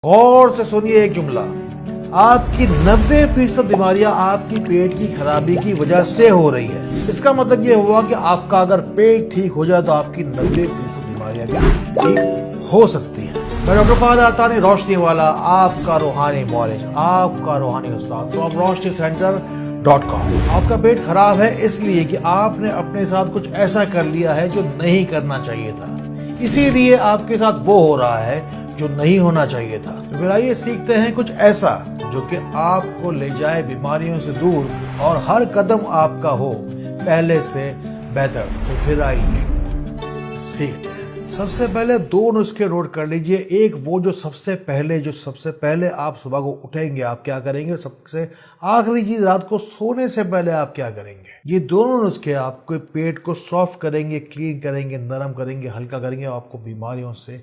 غور سے سنیے ایک جملہ، آپ کی 90% بیماریاں آپ کی پیٹ کی خرابی کی وجہ سے ہو رہی ہے۔ اس کا مطلب یہ ہوا کہ آپ کا اگر پیٹ ٹھیک ہو جائے تو آپ کی 90% بیماریاں بھی ٹھیک ہو سکتی ہیں۔ میں ڈاکٹر فہد ارتانی روشنی والا، آپ کا روحانی معالج، آپ کا روحانی استاد فرام roshnicenter.com۔ آپ کا پیٹ خراب ہے اس لیے کہ آپ نے اپنے ساتھ کچھ ایسا کر لیا ہے جو نہیں کرنا چاہیے تھا، اسی لیے آپ کے ساتھ وہ ہو رہا ہے جو نہیں ہونا چاہیے تھا۔ تو پھر آئیے سیکھتے ہیں کچھ ایسا جو کہ آپ کو لے جائے بیماریوں سے دور اور ہر قدم آپ کا ہو پہلے سے بہتر۔ تو پھر آئیے سیکھتے ہیں۔ سب سے پہلے 2 نسخے نوٹ کر لیجئے۔ ایک وہ جو سب سے پہلے آپ صبح کو اٹھیں گے آپ کیا کریں گے، سب سے آخری چیز رات کو سونے سے پہلے آپ کیا کریں گے۔ یہ دونوں نسخے آپ کے پیٹ کو سافٹ کریں گے، کلین کریں گے، نرم کریں گے، ہلکا کریں گے اور آپ کو بیماریوں سے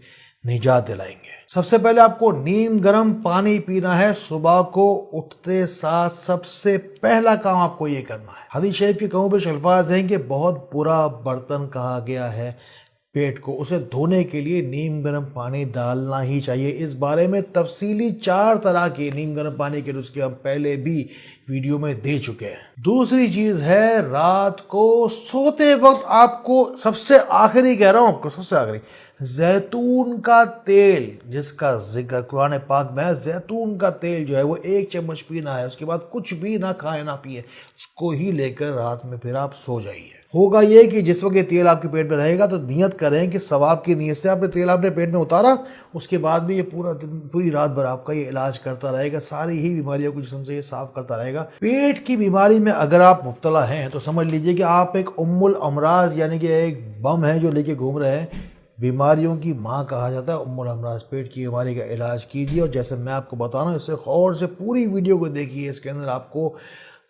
نجات دلائیں گے۔ سب سے پہلے آپ کو نیم گرم پانی پینا ہے۔ صبح کو اٹھتے ساتھ سب سے پہلا کام آپ کو یہ کرنا ہے۔ حدیث شریف کے کہوں پہ الفاظ ہیں کہ بہت برا برتن کہا گیا ہے پیٹ کو، اسے دھونے کے لیے نیم گرم پانی ڈالنا ہی چاہیے۔ اس بارے میں تفصیلی 4 طرح کے نیم گرم پانی کے نسخے ہم پہلے بھی ویڈیو میں دے چکے ہیں۔ دوسری چیز ہے رات کو سوتے وقت آپ کو سب سے آخری کہہ رہا ہوں، آپ کو سب سے آخری زیتون کا تیل، جس کا ذکر قرآن پاک میں ہے، زیتون کا تیل جو ہے وہ 1 چمچ پینا ہے۔ اس کے بعد کچھ بھی نہ کھائیں نہ پیئیں، اس کو ہی لے کر رات میں پھر آپ سو جائیے۔ ہوگا یہ کہ جس وقت یہ تیل آپ کے پیٹ میں رہے گا تو نیت کریں کہ ثواب کی نیت سے آپ نے تیل اپنے پیٹ میں اتارا، اس کے بعد بھی یہ پوری رات بھر آپ کا یہ علاج کرتا رہے گا، ساری ہی بیماریوں کو جسم سے یہ صاف کرتا رہے گا۔ پیٹ کی بیماری میں اگر آپ مبتلا ہیں تو سمجھ لیجئے کہ آپ ایک الامراض یعنی کہ ایک بم ہے جو لے کے گھوم رہے ہیں۔ بیماریوں کی ماں کہا جاتا ہے الامراض۔ پیٹ کی بیماری کا علاج کیجیے، اور جیسے میں آپ کو بتا رہا ہوں اس سے غور سے پوری ویڈیو کو دیکھیے۔ اس کے اندر آپ کو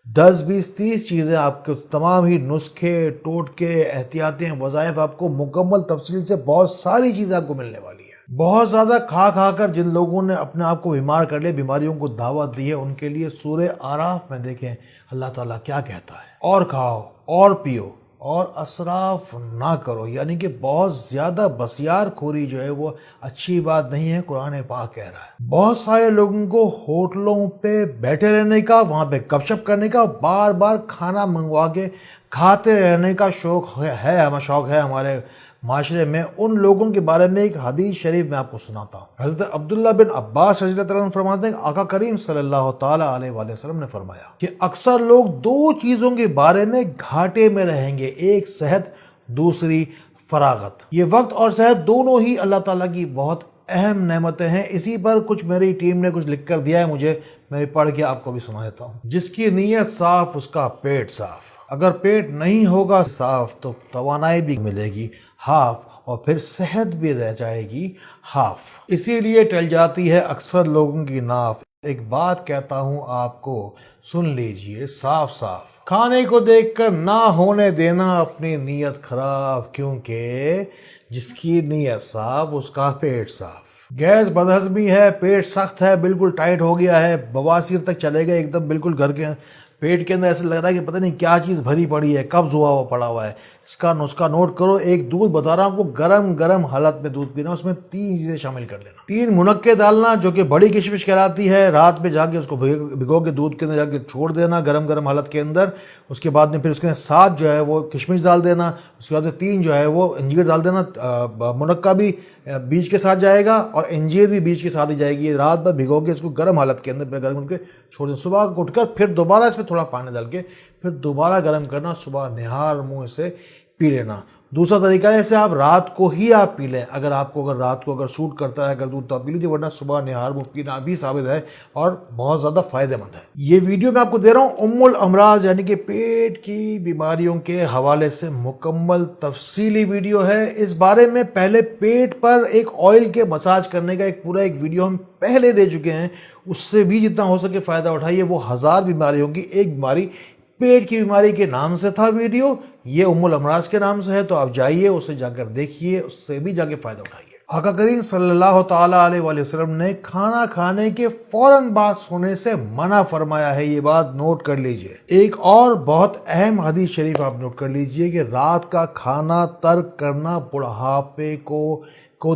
10 20 30 چیزیں، آپ کے تمام ہی نسخے، ٹوٹکے، احتیاطیں، وظائف، آپ کو مکمل تفصیل سے بہت ساری چیزیں آپ کو ملنے والی ہیں۔ بہت زیادہ کھا کر جن لوگوں نے اپنے آپ کو بیمار کر لیا، بیماریوں کو دعوت دی ہے، ان کے لیے سورہ اعراف میں دیکھیں اللہ تعالیٰ کیا کہتا ہے، اور کھاؤ اور پیو اور اسراف نہ کرو، یعنی کہ بہت زیادہ بسیار خوری جو ہے وہ اچھی بات نہیں ہے، قرآن پاک کہہ رہا ہے۔ بہت سارے لوگوں کو ہوٹلوں پہ بیٹھے رہنے کا، وہاں پہ گپ شپ کرنے کا، بار بار کھانا منگوا کے کھاتے رہنے کا شوق ہے ہمارے معاشرے میں۔ ان لوگوں کے بارے میں ایک حدیث شریف میں آپ کو سناتا ہوں۔ حضرت عبداللہ بن عباس رضی اللہ عنہ فرماتے ہیں کہ آقا کریم صلی اللہ تعالیٰ علیہ وآلہ وسلم نے فرمایا کہ اکثر لوگ 2 چیزوں کے بارے میں گھاٹے میں رہیں گے، ایک صحت، دوسری فراغت۔ یہ وقت اور صحت دونوں ہی اللہ تعالیٰ کی بہت اہم نعمتیں ہیں۔ اسی پر کچھ میری ٹیم نے کچھ لکھ کر دیا ہے مجھے، میں پڑھ کے آپ کو بھی سنا دیتا ہوں۔ جس کی نیت صاف اس کا پیٹ صاف، اگر پیٹ نہیں ہوگا صاف تو توانائی بھی ملے گی ہاف، اور پھر صحت بھی رہ جائے گی ہاف۔ اسی لیے ٹل جاتی ہے اکثر لوگوں کی ناف۔ ایک بات کہتا ہوں آپ کو، سن لیجئے صاف صاف، کھانے کو دیکھ کر نہ ہونے دینا اپنی نیت خراب، کیونکہ جس کی نیت صاف اس کا پیٹ صاف۔ گیس بدہضمی ہے، پیٹ سخت ہے، بالکل ٹائٹ ہو گیا ہے، بواسیر تک چلے گئے، ایک دم بالکل گھر کے پیٹ کے اندر ایسے لگ رہا ہے کہ پتہ نہیں کیا چیز بھری پڑی ہے، قبض ہوا پڑا ہوا ہے۔ اس کا نسخہ نوٹ کرو۔ ایک دودھ بتا رہا ہوں آپ کو، گرم حالت میں دودھ پینا، اس میں 3 چیزیں شامل کر لینا۔ 3 منقے ڈالنا جو کہ بڑی کشمش کہلاتی ہے، رات میں جا کے اس کو بھگو کے دودھ کے اندر جا کے چھوڑ دینا گرم حالت کے اندر۔ اس کے بعد میں پھر اس کے 7 جو ہے وہ کشمش ڈال دینا، اس کے بعد میں 3 جو ہے وہ انجیر ڈال دینا۔ منقہ بھی بیج کے ساتھ جائے گا اور انجیر بھی بیج کے ساتھ ہی جائے گی۔ رات بھر بھگو کے اس کو گرم حالت کے اندر گرم کر کے چھوڑ دیں۔ صبح اٹھ کر پھر دوبارہ اس میں تھوڑا پانی ڈال کے پھر دوبارہ گرم کرنا، صبح نہار منہ سے پی لینا۔ دوسرا طریقہ ہے اسے آپ رات کو ہی آپ پی لیں، اگر رات کو سوٹ کرتا ہے اگر دودھ تو آپ پی لیجیے، ورنہ صبح نہار منہ پینا بھی ثابت ہے اور بہت زیادہ فائدہ مند ہے۔ یہ ویڈیو میں آپ کو دے رہا ہوں الامراض یعنی کہ پیٹ کی بیماریوں کے حوالے سے مکمل تفصیلی ویڈیو ہے۔ اس بارے میں پہلے پیٹ پر ایک آئل کے مساج کرنے کا ایک ویڈیو ہم پہلے دے چکے ہیں، اس سے بھی جتنا ہو سکے فائدہ اٹھائیے۔ وہ 1000 بیماریوں کی ایک بیماری پیٹ کی بیماری کے نام سے تھا ویڈیو، یہ الامراض کے نام سے ہے، تو آپ جائیے اسے جا کر دیکھیے، اس سے بھی جا کے فائدہ اٹھائیے۔ آقا کریم صلی اللہ تعالیٰ علیہ وآلہ وسلم نے کھانا کھانے کے فوراً بعد سونے سے منع فرمایا ہے، یہ بات نوٹ کر لیجئے۔ ایک اور بہت اہم حدیث شریف آپ نوٹ کر لیجئے کہ رات کا کھانا ترک کرنا بڑھاپے کو کو